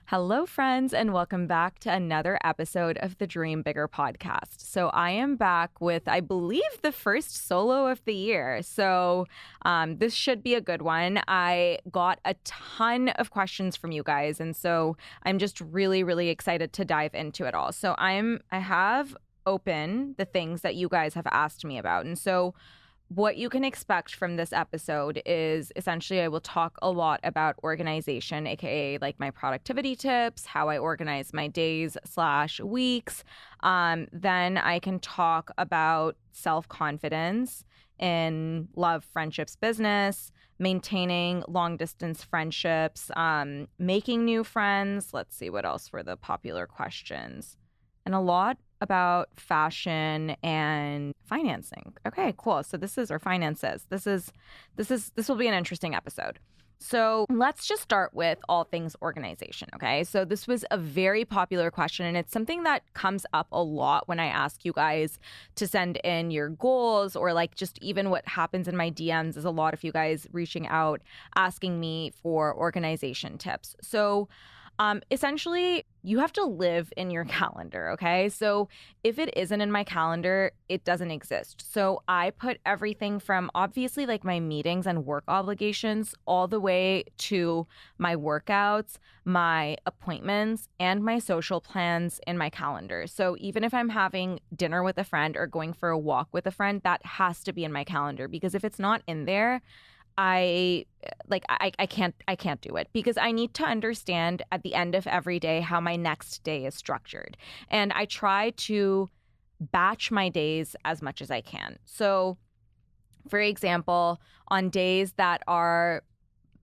Hello, friends, and welcome back to another episode of the Dream Bigger podcast. So, I am back with, I believe, the first solo of the year. So, this should be a good one. I got a ton of questions from you guys, and so I'm just really, really excited to dive into it all. So, I have open the things that you guys have asked me about, and so what you can expect from this episode is essentially I will talk a lot about organization, aka like my productivity tips, how I organize my days/weeks. Then I can talk about self-confidence in love, friendships, business, maintaining long distance friendships, making new friends. Let's see what else were the popular questions. And a lot about fashion and financing. Okay, cool. So this is our finances. This will be an interesting episode. So let's just start with all things organization. Okay. So this was a very popular question, and it's something that comes up a lot when I ask you guys to send in your goals, or like just even what happens in my DMs is a lot of you guys reaching out, asking me for organization tips. So essentially, you have to live in your calendar, okay? So if it isn't in my calendar, it doesn't exist. So I put everything from obviously like my meetings and work obligations all the way to my workouts, my appointments, and my social plans in my calendar. So even if I'm having dinner with a friend or going for a walk with a friend, that has to be in my calendar, because if it's not in there, I can't do it, because I need to understand at the end of every day how my next day is structured. And I try to batch my days as much as I can. So, for example, on days that are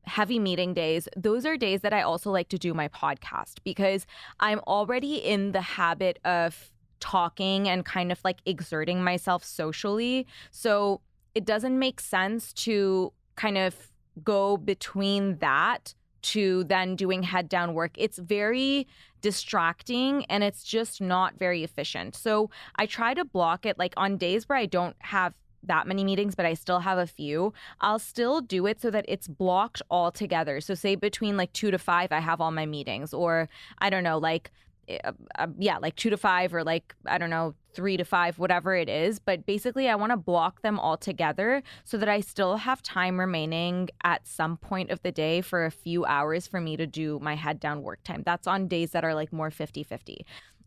heavy meeting days, those are days that I also like to do my podcast, because I'm already in the habit of talking and kind of like exerting myself socially. So it doesn't make sense to kind of go between that to then doing head down work. It's very distracting and it's just not very efficient. So I try to block it, like on days where I don't have that many meetings, but I still have a few, I'll still do it so that it's blocked all together. So say between like 2 to 5, I have all my meetings, or I don't know, like 2 to 5, or like, I don't know, 3 to 5, whatever it is. But basically, I want to block them all together so that I still have time remaining at some point of the day for a few hours for me to do my head down work time. That's on days that are like more 50-50.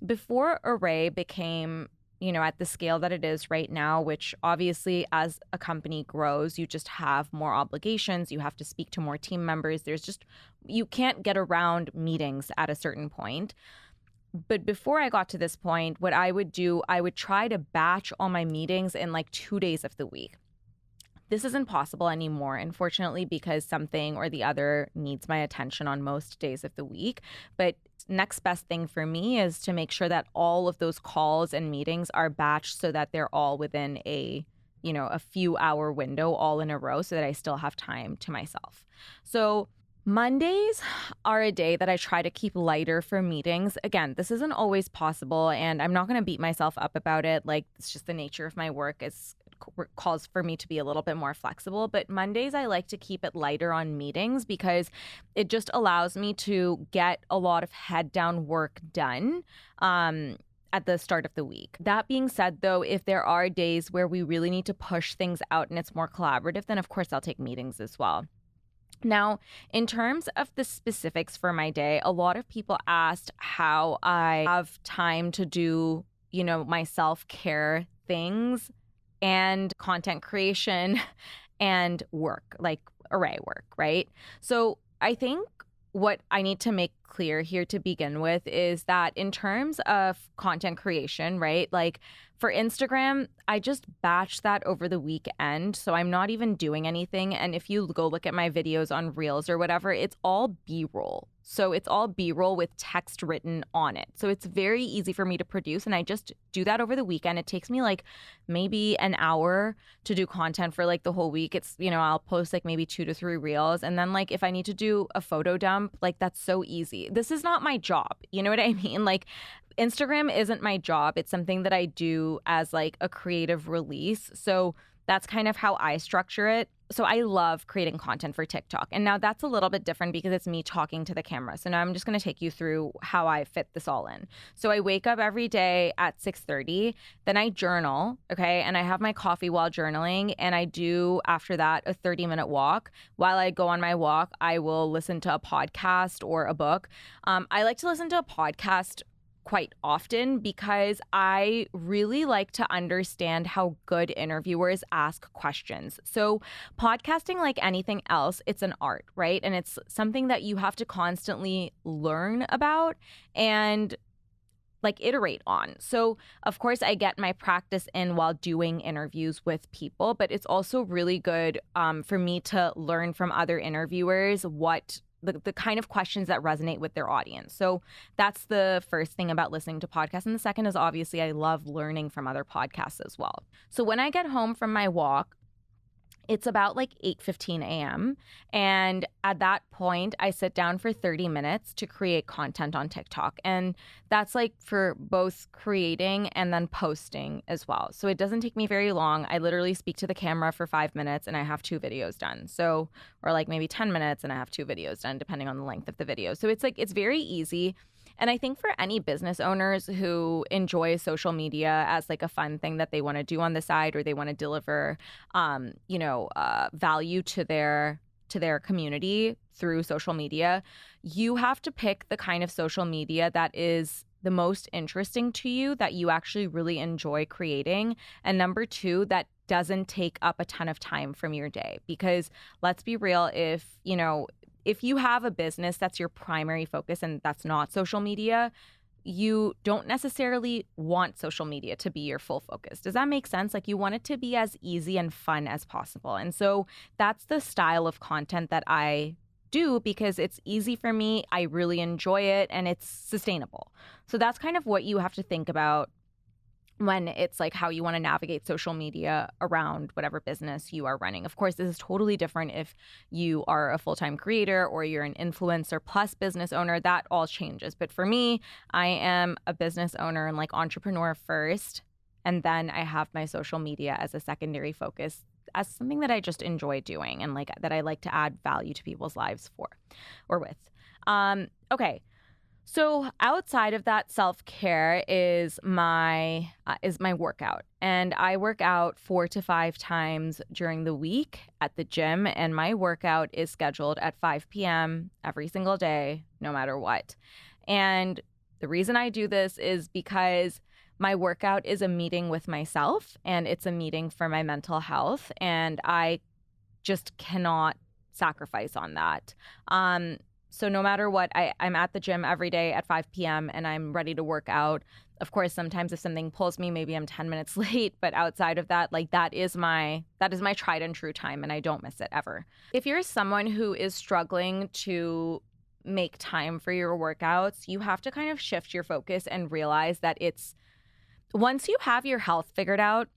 Before Array became, at the scale that it is right now, which obviously as a company grows, you just have more obligations. You have to speak to more team members. You can't get around meetings at a certain point. But before I got to this point, what I would do, I would try to batch all my meetings in like 2 days of the week. This isn't possible anymore, unfortunately, because something or the other needs my attention on most days of the week. But next best thing for me is to make sure that all of those calls and meetings are batched so that they're all within a few hour window, all in a row, so that I still have time to myself. So Mondays are a day that I try to keep lighter for meetings. Again, this isn't always possible, and I'm not going to beat myself up about it. Like, it's just the nature of my work. It calls for me to be a little bit more flexible. But Mondays, I like to keep it lighter on meetings, because it just allows me to get a lot of head down work done at the start of the week. That being said, though, if there are days where we really need to push things out and it's more collaborative, then of course I'll take meetings as well. Now, in terms of the specifics for my day, a lot of people asked how I have time to do, my self-care things and content creation and work, like Array work, right? So I think what I need to make clear here to begin with is that in terms of content creation, right? Like for Instagram, I just batch that over the weekend. So I'm not even doing anything. And if you go look at my videos on Reels or whatever, it's all B-roll. So it's all B-roll with text written on it. So it's very easy for me to produce. And I just do that over the weekend. It takes me like maybe an hour to do content for like the whole week. It's, I'll post like maybe 2 to 3 Reels. And then like if I need to do a photo dump, like that's so easy. This is not my job. You know what I mean? Like Instagram isn't my job. It's something that I do as like a creative release. So that's kind of how I structure it. so I love creating content for TikTok. And now that's a little bit different because it's me talking to the camera. So now I'm just going to take you through how I fit this all in. So I wake up every day at 6:30, then I journal, okay? And I have my coffee while journaling, and I do after that a 30-minute walk. While I go on my walk, I will listen to a podcast or a book. I like to listen to a podcast quite often because I really like to understand how good interviewers ask questions. So, podcasting, like anything else, it's an art, right? And it's something that you have to constantly learn about and like iterate on. So, of course, I get my practice in while doing interviews with people, but it's also really good for me to learn from other interviewers what the kind of questions that resonate with their audience. So that's the first thing about listening to podcasts. And the second is obviously I love learning from other podcasts as well. So when I get home from my walk, it's about like 8:15 a.m. And at that point, I sit down for 30 minutes to create content on TikTok. And that's like for both creating and then posting as well. So it doesn't take me very long. I literally speak to the camera for 5 minutes and I have 2 videos done. So, or like maybe 10 minutes and I have 2 videos done, depending on the length of the video. So it's like, it's very easy. And I think for any business owners who enjoy social media as like a fun thing that they want to do on the side, or they want to deliver, value to their community through social media, you have to pick the kind of social media that is the most interesting to you, that you actually really enjoy creating. And number 2, that doesn't take up a ton of time from your day. Because let's be real, if you have a business that's your primary focus and that's not social media, you don't necessarily want social media to be your full focus. Does that make sense? Like, you want it to be as easy and fun as possible. And so that's the style of content that I do because it's easy for me, I really enjoy it, and it's sustainable. So that's kind of what you have to think about when it's like how you want to navigate social media around whatever business you are running. Of course, this is totally different if you are a full-time creator or you're an influencer plus business owner. That all changes. But for me, I am a business owner and like entrepreneur first, and then I have my social media as a secondary focus, as something that I just enjoy doing and like that I like to add value to people's lives for or with. Okay. So outside of that, self-care is my workout. And I work out 4 to 5 times during the week at the gym. And my workout is scheduled at 5 p.m. every single day, no matter what. And the reason I do this is because my workout is a meeting with myself, and it's a meeting for my mental health. And I just cannot sacrifice on that. So no matter what, I'm at the gym every day at 5 p.m. and I'm ready to work out. Of course, sometimes if something pulls me, maybe I'm 10 minutes late. But outside of that, like that is my tried and true time, and I don't miss it ever. If you're someone who is struggling to make time for your workouts, you have to kind of shift your focus and realize that once you have your health figured out,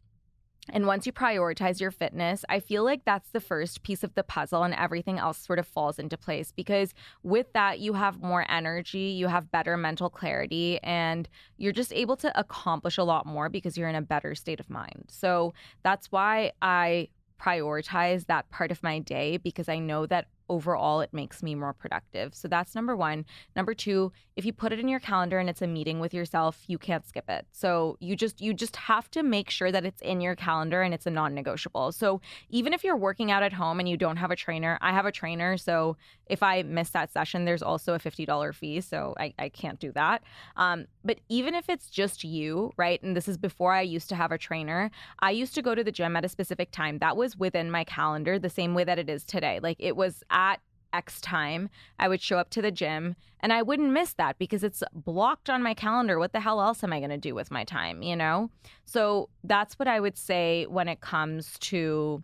and once you prioritize your fitness, I feel like that's the first piece of the puzzle, and everything else sort of falls into place, because with that, you have more energy, you have better mental clarity, and you're just able to accomplish a lot more because you're in a better state of mind. So that's why I prioritize that part of my day, because I know that overall it makes me more productive. So that's number 1. Number 2, if you put it in your calendar and it's a meeting with yourself, you can't skip it. So you just have to make sure that it's in your calendar and it's a non-negotiable. So even if you're working out at home and you don't have a trainer, I have a trainer. So if I miss that session, there's also a $50 fee. So I can't do that. But even if it's just you, right? And this is before I used to have a trainer, I used to go to the gym at a specific time. That was within my calendar the same way that it is today. Like, it was at X time, I would show up to the gym and I wouldn't miss that because it's blocked on my calendar. What the hell else am I going to do with my time, you know? So that's what I would say when it comes to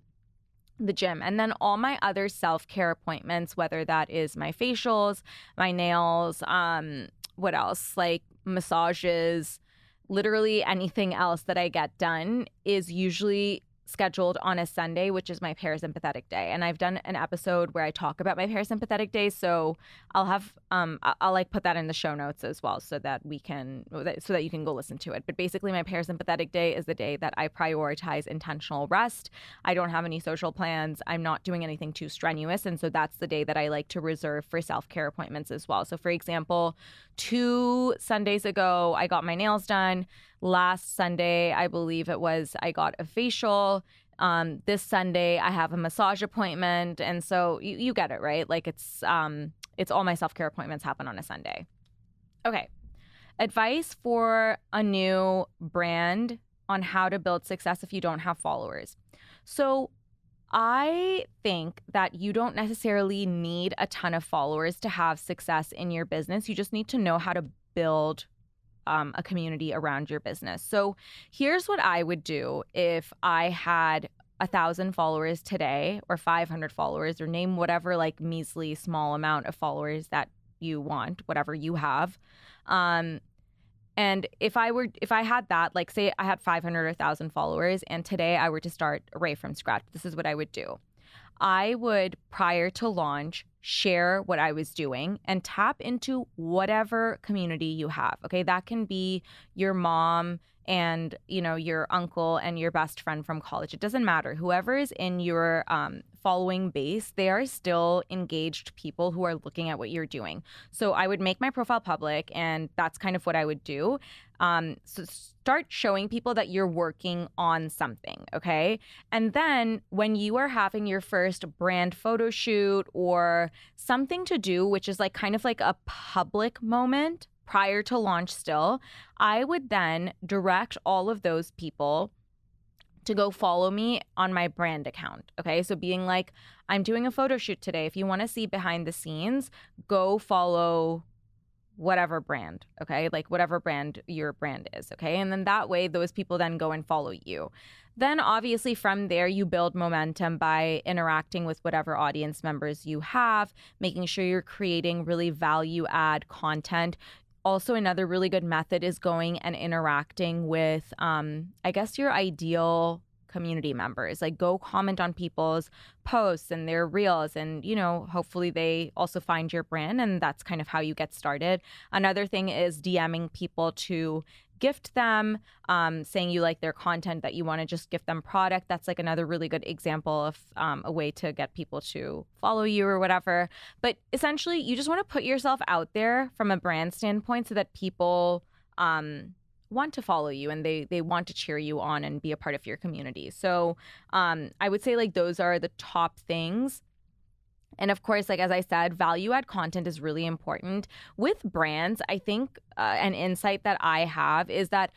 the gym. And then all my other self-care appointments, whether that is my facials, my nails, what else? Like massages, literally anything else that I get done is usually scheduled on a Sunday, which is my parasympathetic day. And I've done an episode where I talk about my parasympathetic day. So I'll have, I'll like put that in the show notes as well so that you can go listen to it. But basically my parasympathetic day is the day that I prioritize intentional rest. I don't have any social plans. I'm not doing anything too strenuous. And so that's the day that I like to reserve for self-care appointments as well. So for example, 2 Sundays ago, I got my nails done. Last Sunday, I believe it was, I got a facial. This Sunday, I have a massage appointment. And so you get it, right? Like it's all my self-care appointments happen on a Sunday. Okay. Advice for a new brand on how to build success if you don't have followers. So I think that you don't necessarily need a ton of followers to have success in your business. You just need to know how to build a community around your business. So here's what I would do if I had 1,000 followers today or 500 followers, or name whatever like measly small amount of followers that you want, whatever you have. And if I had that, like say I had 500 or 1,000 followers and today I were to start right from scratch, this is what I would do. I would, prior to launch, share what I was doing and tap into whatever community you have. Okay, that can be your mom and, you know, your uncle and your best friend from college. It doesn't matter. Whoever is in your following base, they are still engaged people who are looking at what you're doing. So I would make my profile public, and that's kind of what I would do. So start showing people that you're working on something, okay? And then when you are having your first brand photo shoot or something to do, which is like kind of like a public moment prior to launch still, I would then direct all of those people to go follow me on my brand account, okay? So being like, I'm doing a photo shoot today. If you want to see behind the scenes, go follow whatever brand, okay? Like whatever brand your brand is, okay? And then that way, those people then go and follow you. Then obviously from there, you build momentum by interacting with whatever audience members you have, making sure you're creating really value add content. Also, another really good method is going and interacting with, I guess, your ideal community members. Like go comment on people's posts and their reels, and, you know, hopefully they also find your brand, and that's kind of how you get started. Another thing is DMing people to gift them, saying you like their content, that you want to just gift them product. That's like another really good example of a way to get people to follow you or whatever. But essentially, you just want to put yourself out there from a brand standpoint so that people want to follow you and they want to cheer you on and be a part of your community. So I would say like those are the top things. And of course, like as I said, value add content is really important. With brands, I think an insight that I have is that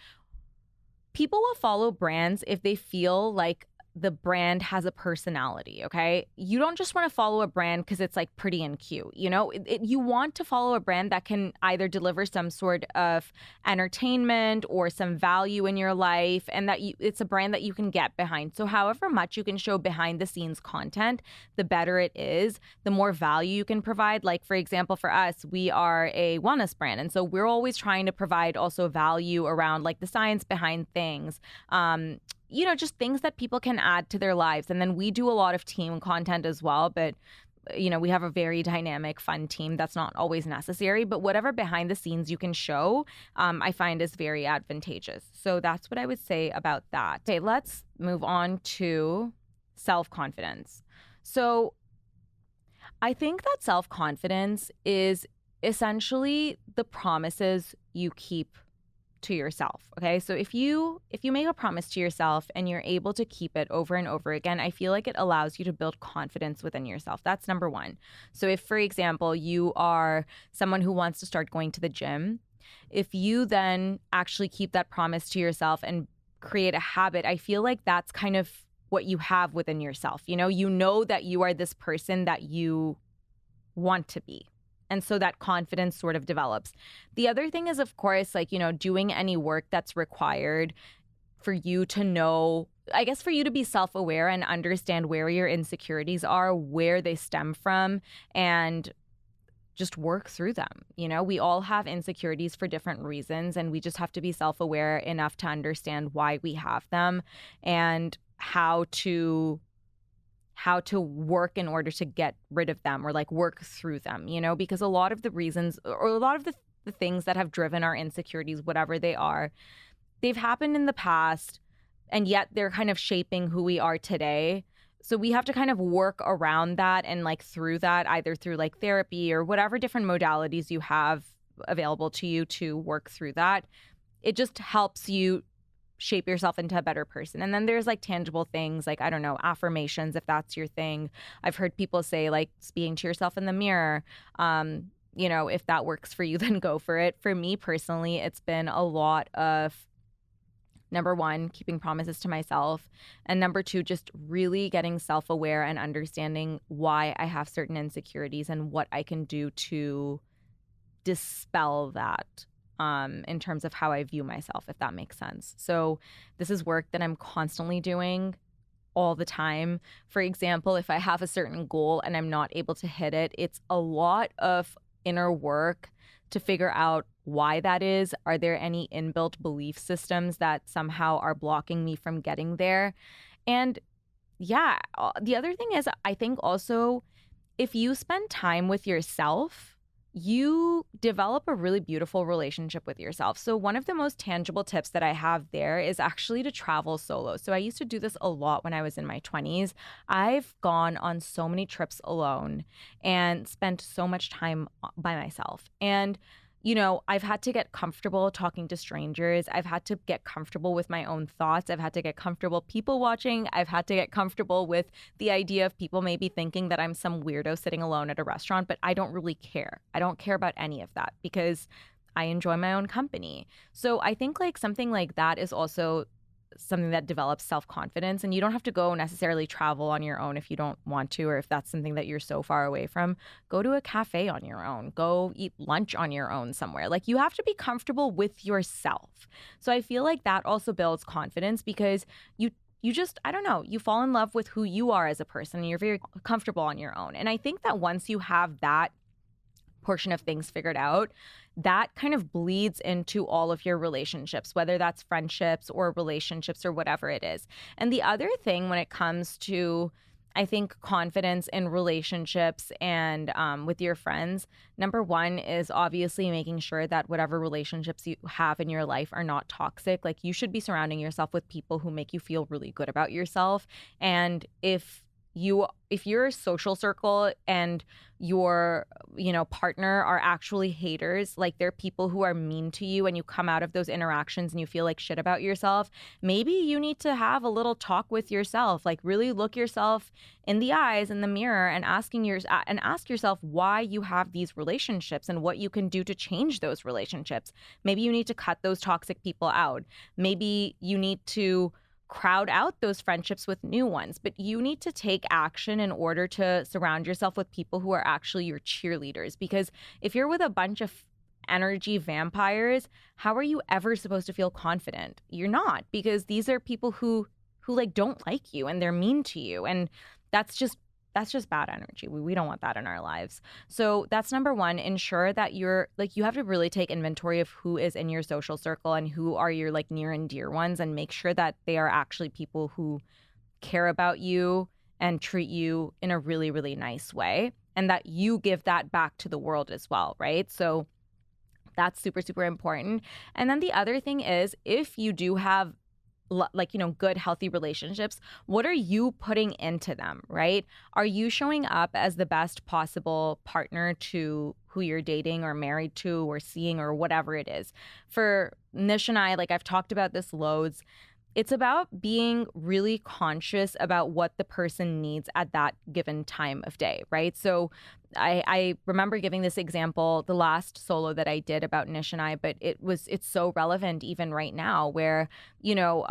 people will follow brands if they feel like the brand has a personality, okay? You don't just want to follow a brand because it's like pretty and cute, you know? You want to follow a brand that can either deliver some sort of entertainment or some value in your life, and that it's a brand that you can get behind. So however much you can show behind the scenes content, the better it is, the more value you can provide. Like for example, for us, we are a wellness brand. And so we're always trying to provide also value around like the science behind things, you know, just things that people can add to their lives. And then we do a lot of team content as well. But, you know, we have a very dynamic, fun team. That's not always necessary. But whatever behind the scenes you can show, I find is very advantageous. So that's what I would say about that. Okay, let's move on to self-confidence. So I think that self-confidence is essentially the promises you keep to yourself. Okay. So if you make a promise to yourself and you're able to keep it over and over again, I feel like it allows you to build confidence within yourself. That's number one. So if, for example, you are someone who wants to start going to the gym, if you then actually keep that promise to yourself and create a habit, I feel like that's kind of what you have within yourself. You know that you are this person that you want to be. And so that confidence sort of develops. The other thing is, of course, like, you know, doing any work that's required for you to know, I guess, for you to be self-aware and understand where your insecurities are, where they stem from, and just work through them. You know, we all have insecurities for different reasons, and we just have to be self-aware enough to understand why we have them and how to work in order to get rid of them or like work through them, you know, because a lot of the reasons or a lot of the things that have driven our insecurities, whatever they are, they've happened in the past, and yet they're kind of shaping who we are today. So we have to kind of work around that and like through that, either through like therapy or whatever different modalities you have available to you to work through that. It just helps you shape yourself into a better person. And then there's like tangible things like, I don't know, affirmations, if that's your thing. I've heard people say like speaking to yourself in the mirror. You know, if that works for you, then go for it. For me personally, it's been a lot of, number one, keeping promises to myself. And number two, just really getting self-aware and understanding why I have certain insecurities and what I can do to dispel that. In terms of how I view myself, if that makes sense. So this is work that I'm constantly doing all the time. For example, if I have a certain goal and I'm not able to hit it, it's a lot of inner work to figure out why that is. Are there any inbuilt belief systems that somehow are blocking me from getting there? And yeah, the other thing is, I think also if you spend time with yourself, you develop a really beautiful relationship with yourself. So one of the most tangible tips that I have there is actually to travel solo. So I used to do this a lot when I was in my 20s. I've gone on so many trips alone and spent so much time by myself. And you know, I've had to get comfortable talking to strangers. I've had to get comfortable with my own thoughts. I've had to get comfortable people watching. I've had to get comfortable with the idea of people maybe thinking that I'm some weirdo sitting alone at a restaurant, but I don't really care. I don't care about any of that because I enjoy my own company. So I think like something like that is also something that develops self-confidence, and you don't have to go necessarily travel on your own if you don't want to, or if that's something that you're so far away from. Go to a cafe on your own, go eat lunch on your own somewhere. Like you have to be comfortable with yourself. So I feel like that also builds confidence because you just, I don't know, you fall in love with who you are as a person and you're very comfortable on your own. And I think that once you have that portion of things figured out, that kind of bleeds into all of your relationships, whether that's friendships or relationships or whatever it is. And the other thing when it comes to, I think, confidence in relationships and with your friends, number one is obviously making sure that whatever relationships you have in your life are not toxic. Like you should be surrounding yourself with people who make you feel really good about yourself. And if your social circle and your, you know, partner are actually haters, like they're people who are mean to you and you come out of those interactions and you feel like shit about yourself, maybe you need to have a little talk with yourself, like really look yourself in the eyes in the mirror and ask yourself why you have these relationships and what you can do to change those relationships. Maybe you need to cut those toxic people out. Maybe you need to crowd out those friendships with new ones, but you need to take action in order to surround yourself with people who are actually your cheerleaders. Because if you're with a bunch of energy vampires, how are you ever supposed to feel confident? You're not, because these are people who like don't like you and they're mean to you, and that's just bad energy. We don't want that in our lives. So that's number one. Ensure that you have to really take inventory of who is in your social circle and who are your like near and dear ones, and make sure that they are actually people who care about you and treat you in a really, really nice way, and that you give that back to the world as well, right? So that's super, super important. And then the other thing is, if you do have like, you know, good, healthy relationships, what are you putting into them, right? Are you showing up as the best possible partner to who you're dating or married to or seeing or whatever it is? For Nish and I, like I've talked about this loads, it's about being really conscious about what the person needs at that given time of day, right? So I remember giving this example the last solo that I did about Nish and I, but it's so relevant even right now where, you know,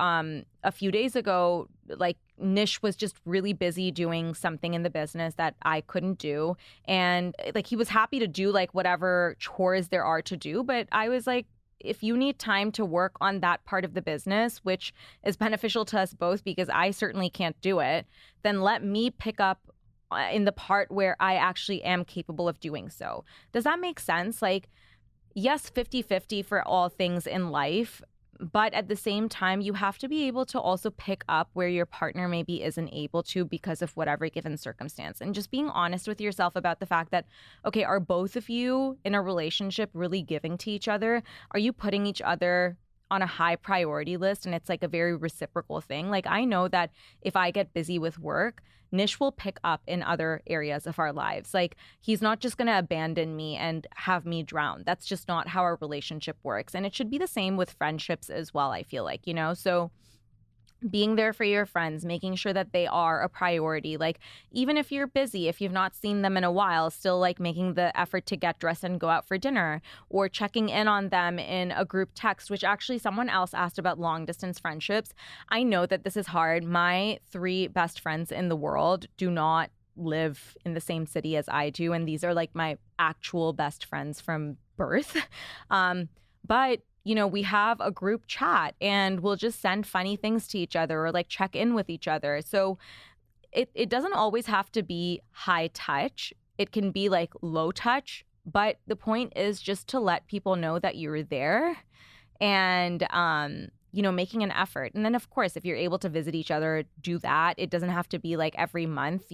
a few days ago, like Nish was just really busy doing something in the business that I couldn't do. And like he was happy to do like whatever chores there are to do. But I was like, if you need time to work on that part of the business, which is beneficial to us both because I certainly can't do it, then let me pick up in the part where I actually am capable of doing so. Does that make sense? Like, yes, 50-50 for all things in life. But at the same time, you have to be able to also pick up where your partner maybe isn't able to because of whatever given circumstance. And just being honest with yourself about the fact that, okay, are both of you in a relationship really giving to each other? Are you putting each other on a high priority list? And it's like a very reciprocal thing. Like, I know that if I get busy with work, Nish will pick up in other areas of our lives. Like, he's not just going to abandon me and have me drown. That's just not how our relationship works. And it should be the same with friendships as well, I feel like, So being there for your friends, making sure that they are a priority. Like, even if you're busy, if you've not seen them in a while, still like making the effort to get dressed and go out for dinner, or checking in on them in a group text, which actually someone else asked about long distance friendships. I know that this is hard. My 3 best friends in the world do not live in the same city as I do. And these are like my actual best friends from birth. But we have a group chat and we'll just send funny things to each other or like check in with each other. So it doesn't always have to be high touch. It can be like low touch. But the point is just to let people know that you're there and, making an effort. And then, of course, if you're able to visit each other, do that. It doesn't have to be like every month.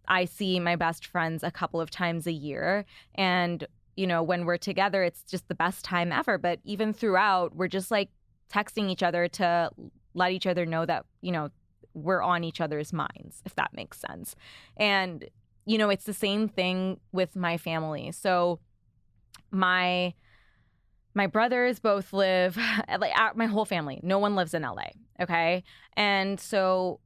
I see my best friends a couple of times a year. And when we're together, it's just the best time ever. But even throughout, we're just like texting each other to let each other know that, we're on each other's minds, if that makes sense. And, it's the same thing with my family. So my brothers both live, like my whole family, no one lives in LA. Okay. And so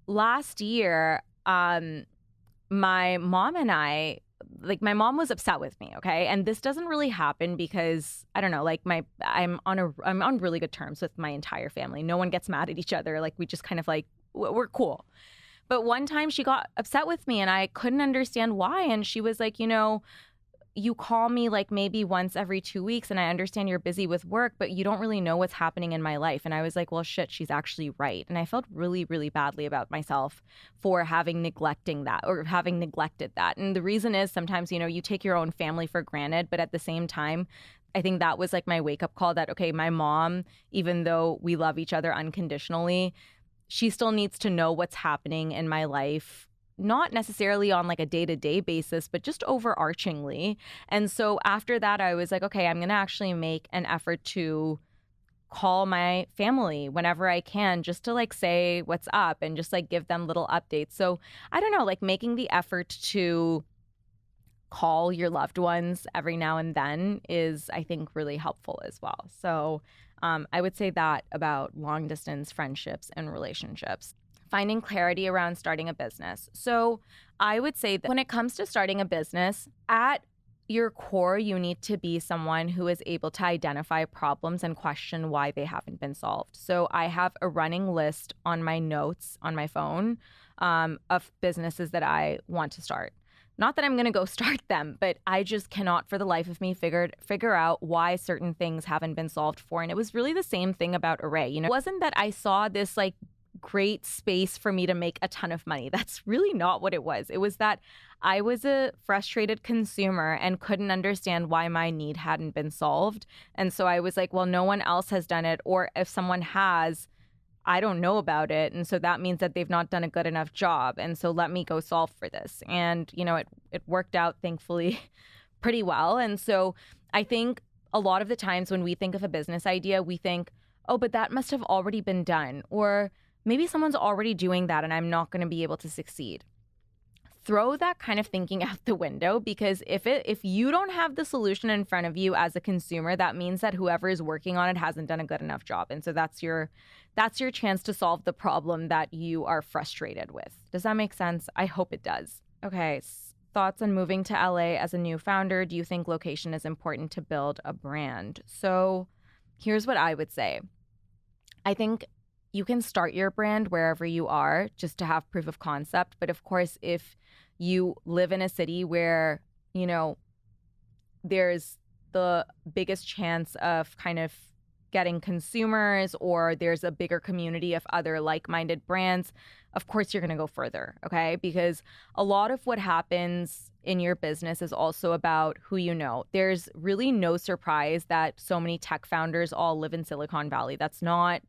last year, my mom and I, like my mom was upset with me, okay? And this doesn't really happen because I don't know, like I'm on really good terms with my entire family. No one gets mad at each other. Like we just kind of like we're cool. But one time she got upset with me and I couldn't understand why, and she was like, you call me like maybe once every 2 weeks and I understand you're busy with work, but you don't really know what's happening in my life. And I was like, well, shit, she's actually right. And I felt really, really badly about myself for having neglected that. And the reason is sometimes, you take your own family for granted, but at the same time, I think that was like my wake up call that, okay, my mom, even though we love each other unconditionally, she still needs to know what's happening in my life, not necessarily on like a day-to-day basis, but just overarchingly. And so after that, I was like, okay, I'm going to actually make an effort to call my family whenever I can, just to like say what's up and just like give them little updates. So I don't know, like making the effort to call your loved ones every now and then is, I think, really helpful as well. So I would say that about long distance friendships and relationships. Finding clarity around starting a business. So I would say that when it comes to starting a business, at your core, you need to be someone who is able to identify problems and question why they haven't been solved. So I have a running list on my notes on my phone of businesses that I want to start. Not that I'm going to go start them, but I just cannot for the life of me figure out why certain things haven't been solved for. And it was really the same thing about Array. It wasn't that I saw this like great space for me to make a ton of money. That's really not what it was. It was that I was a frustrated consumer and couldn't understand why my need hadn't been solved. And so I was like, well, no one else has done it. Or if someone has, I don't know about it. And so that means that they've not done a good enough job. And so let me go solve for this. And, it worked out, thankfully, pretty well. And so I think a lot of the times when we think of a business idea, we think, oh, but that must have already been done. Or maybe someone's already doing that and I'm not going to be able to succeed. Throw that kind of thinking out the window, because if you don't have the solution in front of you as a consumer, that means that whoever is working on it hasn't done a good enough job. And so that's your chance to solve the problem that you are frustrated with. Does that make sense? I hope it does. Okay, thoughts on moving to LA as a new founder. Do you think location is important to build a brand? So here's what I would say. I think you can start your brand wherever you are just to have proof of concept. But of course, if you live in a city where, there's the biggest chance of kind of getting consumers or there's a bigger community of other like-minded brands, of course you're going to go further, okay? Because a lot of what happens in your business is also about who you know. There's really no surprise that so many tech founders all live in Silicon Valley. That's not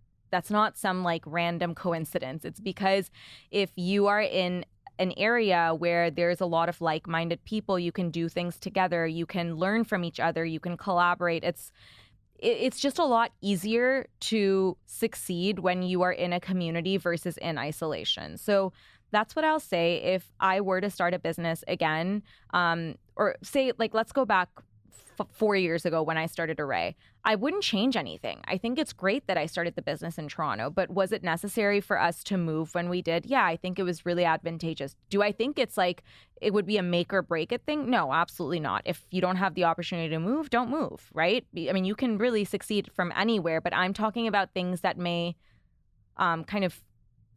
some like random coincidence. It's because if you are in an area where there's a lot of like-minded people, you can do things together, you can learn from each other, you can collaborate. It's just a lot easier to succeed when you are in a community versus in isolation. So that's what I'll say if I were to start a business again, or say, like, let's go back 4 years ago when I started Array. I wouldn't change anything. I think it's great that I started the business in Toronto, but was it necessary for us to move when we did? Yeah, I think it was really advantageous. Do I think it's like it would be a make or break it thing? No, absolutely not. If you don't have the opportunity to move, don't move, right? I mean, you can really succeed from anywhere, but I'm talking about things that may kind of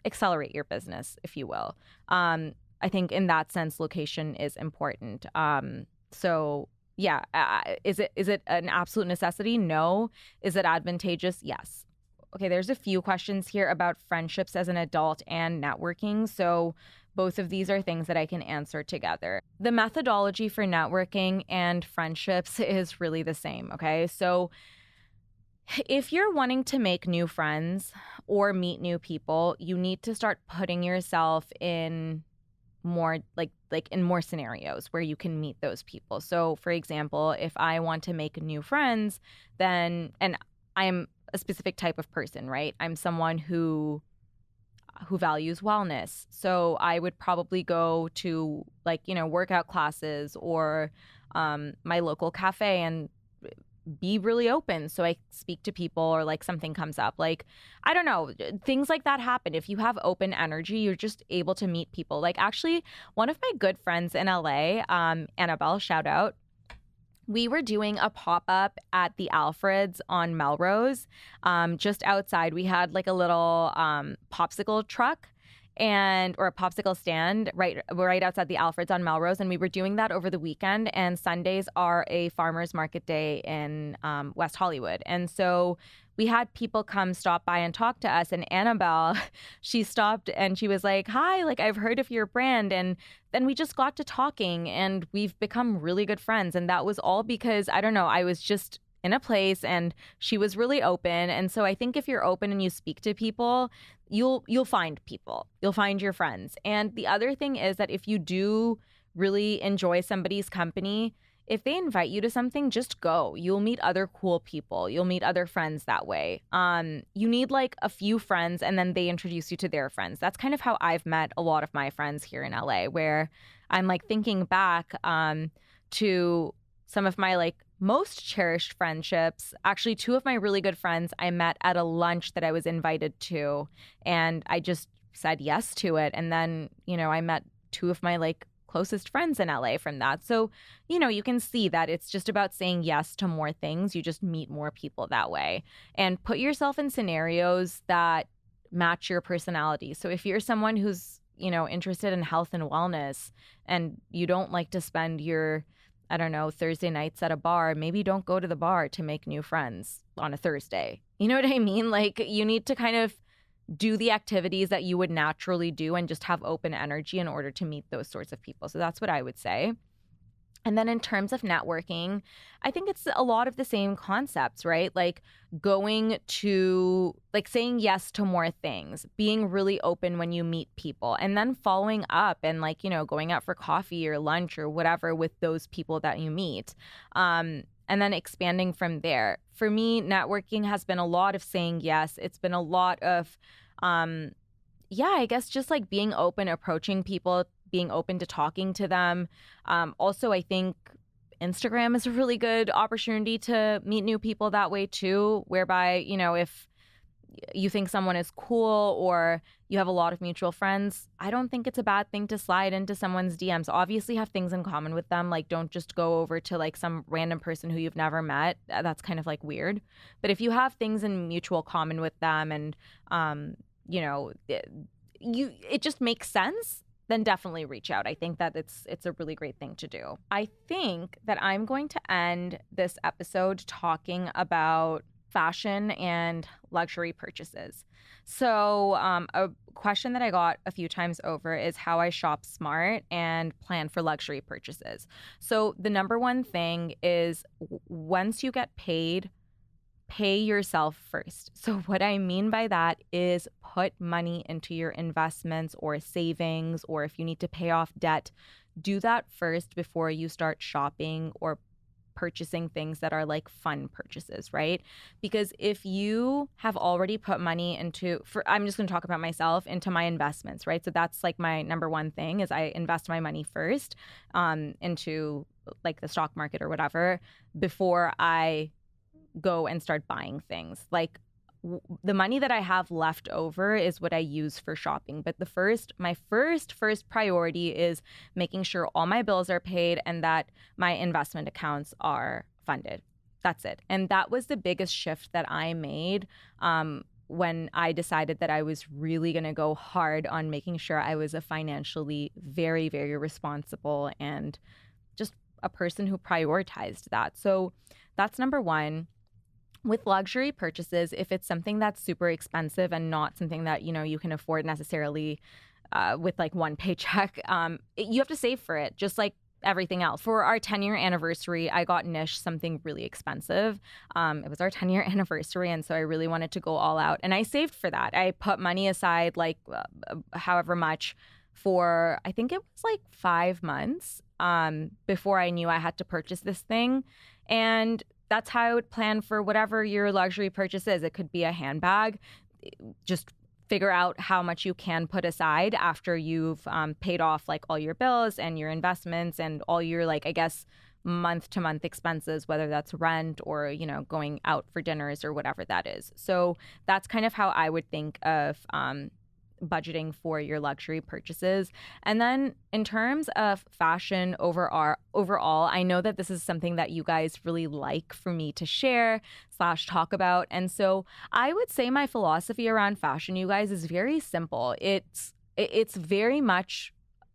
accelerate your business, if you will. I think in that sense, location is important. So yeah, is it an absolute necessity? No. Is it advantageous? Yes. Okay, there's a few questions here about friendships as an adult and networking. So both of these are things that I can answer together. The methodology for networking and friendships is really the same, okay? So if you're wanting to make new friends or meet new people, you need to start putting yourself in more like in more scenarios where you can meet those people. So for example, if I want to make new friends, then, and I'm a specific type of person, right? I'm someone who values wellness. So I would probably go to workout classes or my local cafe and be really open. So I speak to people or like something comes up. Like, I don't know, things like that happen. If you have open energy, you're just able to meet people. Like actually, one of my good friends in LA, Annabelle, shout out, we were doing a pop-up at the Alfreds on Melrose. Just outside, we had like a little popsicle truck or a popsicle stand right outside the Alfreds on Melrose. And we were doing that over the weekend. And Sundays are a farmer's market day in West Hollywood. And so we had people come stop by and talk to us. And Annabelle, she stopped and she was like, hi, like I've heard of your brand. And then we just got to talking and we've become really good friends. And that was all because, I don't know, I was just in a place and she was really open. And so I think if you're open and you speak to people, you'll find people. You'll find your friends. And the other thing is that if you do really enjoy somebody's company, if they invite you to something, just go. You'll meet other cool people. You'll meet other friends that way. You need like a few friends and then they introduce you to their friends. That's kind of how I've met a lot of my friends here in LA, where I'm like thinking back to some of my like most cherished friendships. Actually, two of my really good friends I met at a lunch that I was invited to, and I just said yes to it. And then, I met two of my like closest friends in LA from that. So, you can see that it's just about saying yes to more things. You just meet more people that way and put yourself in scenarios that match your personality. So if you're someone who's, interested in health and wellness and you don't like to spend your Thursday nights at a bar, maybe don't go to the bar to make new friends on a Thursday. You know what I mean? Like you need to kind of do the activities that you would naturally do and just have open energy in order to meet those sorts of people. So that's what I would say. And then in terms of networking, I think it's a lot of the same concepts, right? Like going to, like saying yes to more things, being really open when you meet people, and then following up and like, going out for coffee or lunch or whatever with those people that you meet. And then expanding from there. For me, networking has been a lot of saying yes. It's been a lot of, I guess just like being open, approaching people, being open to talking to them. Also, I think Instagram is a really good opportunity to meet new people that way too, whereby, if you think someone is cool or you have a lot of mutual friends, I don't think it's a bad thing to slide into someone's DMs. Obviously have things in common with them. Like don't just go over to like some random person who you've never met. That's kind of like weird. But if you have things in mutual common with them and, it just makes sense, then definitely reach out. I think that it's a really great thing to do. I think that I'm going to end this episode talking about fashion and luxury purchases. So, a question that I got a few times over is how I shop smart and plan for luxury purchases. So, the number one thing is once you get paid, pay yourself first. So, what I mean by that is put money into your investments or savings, or if you need to pay off debt, do that first before you start shopping or purchasing things that are like fun purchases, right? Because if you have already put money into, I'm just going to talk about myself, into my investments, right? So that's like my number one thing is I invest my money first into like the stock market or whatever before I go and start buying things. Like the money that I have left over is what I use for shopping. But my first priority is making sure all my bills are paid and that my investment accounts are funded. That's it. And that was the biggest shift that I made when I decided that I was really going to go hard on making sure I was a financially very, very responsible and just a person who prioritized that. So that's number one. With luxury purchases, if it's something that's super expensive and not something that, you can afford necessarily with like one paycheck, you have to save for it, just like everything else. For our 10-year anniversary, I got Nish something really expensive. It was our 10-year anniversary, and so I really wanted to go all out. And I saved for that. I put money aside, like however much, for, I think it was like 5 months before I knew I had to purchase this thing. And that's how I would plan for whatever your luxury purchase is. It could be a handbag. Just figure out how much you can put aside after you've paid off like all your bills and your investments and all your, like, I guess, month to month expenses, whether that's rent or, going out for dinners or whatever that is. So that's kind of how I would think of budgeting for your luxury purchases. And then in terms of fashion overall, I know that this is something that you guys really like for me to share / talk about. And so I would say my philosophy around fashion, you guys, is very simple. It's very much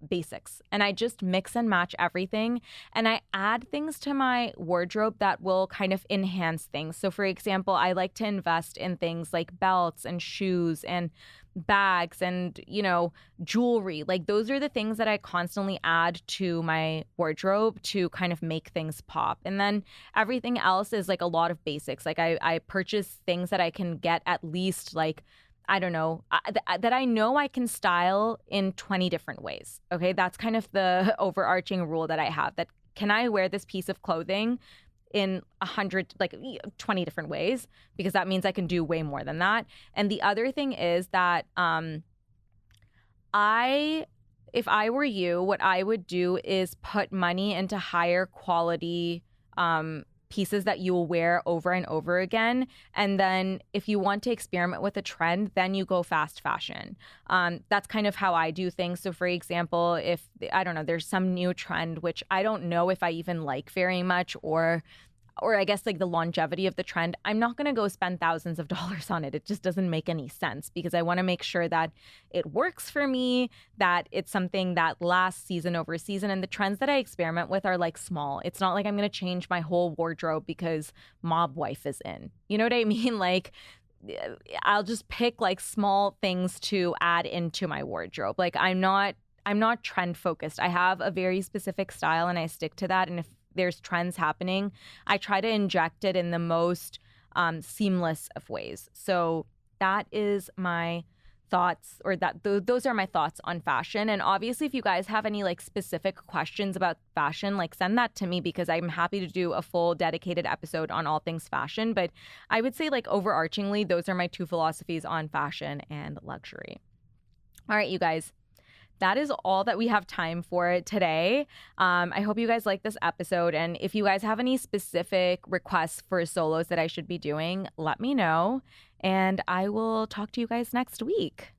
basics, and I just mix and match everything, and I add things to my wardrobe that will kind of enhance things. So for example, I like to invest in things like belts and shoes and bags and jewelry. Like those are the things that I constantly add to my wardrobe to kind of make things pop. And then everything else is like a lot of basics. Like I purchase things that I can get at least, like, I don't know, that I know I can style in 20 different ways. Okay, that's kind of the overarching rule that I have, that can I wear this piece of clothing in 100, like 20 different ways, because that means I can do way more than that. And the other thing is that if I were you, what I would do is put money into higher quality pieces that you will wear over and over again. And then if you want to experiment with a trend, then you go fast fashion. That's kind of how I do things. So for example, if, I don't know, there's some new trend, which I don't know if I even like very much, or I guess like the longevity of the trend, I'm not going to go spend thousands of dollars on it. It just doesn't make any sense, because I want to make sure that it works for me, that it's something that lasts season over season. And the trends that I experiment with are like small. It's not like I'm going to change my whole wardrobe because Mob Wife is in. You know what I mean? Like, I'll just pick like small things to add into my wardrobe. Like I'm not trend focused. I have a very specific style and I stick to that. And if there's trends happening, I try to inject it in the most seamless of ways. So that is my thoughts, or those are my thoughts on fashion. And obviously, if you guys have any like specific questions about fashion, like send that to me, because I'm happy to do a full dedicated episode on all things fashion. But I would say, like, overarchingly, those are my two philosophies on fashion and luxury. All right, you guys. That is all that we have time for today. I hope you guys like this episode. And if you guys have any specific requests for solos that I should be doing, let me know. And I will talk to you guys next week.